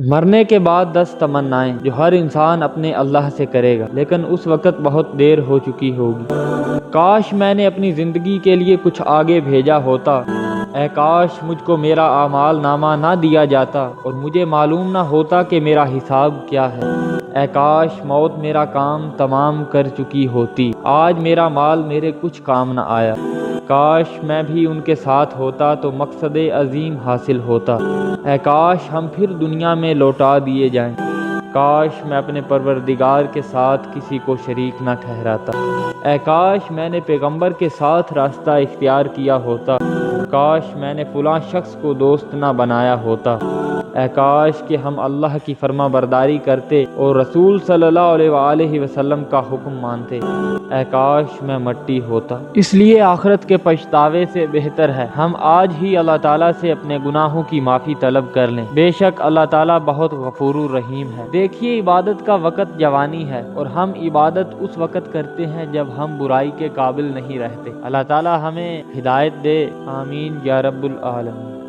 مرنے کے بعد 10 تمنائیں جو ہر انسان اپنے اللہ سے کرے گا، لیکن اس وقت بہت دیر ہو چکی ہوگی۔ کاش میں نے اپنی زندگی کے لیے کچھ آگے بھیجا ہوتا۔ اے کاش مجھ کو میرا اعمال نامہ نہ دیا جاتا اور مجھے معلوم نہ ہوتا کہ میرا حساب کیا ہے۔ اے کاش موت میرا کام تمام کر چکی ہوتی، آج میرا مال میرے کچھ کام نہ آیا۔ کاش میں بھی ان کے ساتھ ہوتا تو مقصد عظیم حاصل ہوتا۔ اے کاش ہم پھر دنیا میں لوٹا دیے جائیں۔ کاش میں اپنے پروردگار کے ساتھ کسی کو شریک نہ ٹھہراتا۔ اے کاش میں نے پیغمبر کے ساتھ راستہ اختیار کیا ہوتا۔ کاش میں نے فلاں شخص کو دوست نہ بنایا ہوتا۔ اے کاش کہ ہم اللہ کی فرما برداری کرتے اور رسول صلی اللہ علیہ وآلہ وسلم کا حکم مانتے۔ اے کاش میں مٹی ہوتا۔ اس لیے آخرت کے پچھتاوے سے بہتر ہے ہم آج ہی اللہ تعالیٰ سے اپنے گناہوں کی معافی طلب کر لیں۔ بے شک اللہ تعالیٰ بہت غفور الرحیم ہے۔ دیکھیے عبادت کا وقت جوانی ہے اور ہم عبادت اس وقت کرتے ہیں جب ہم برائی کے قابل نہیں رہتے۔ اللہ تعالیٰ ہمیں ہدایت دے، آمین یا رب العالمین۔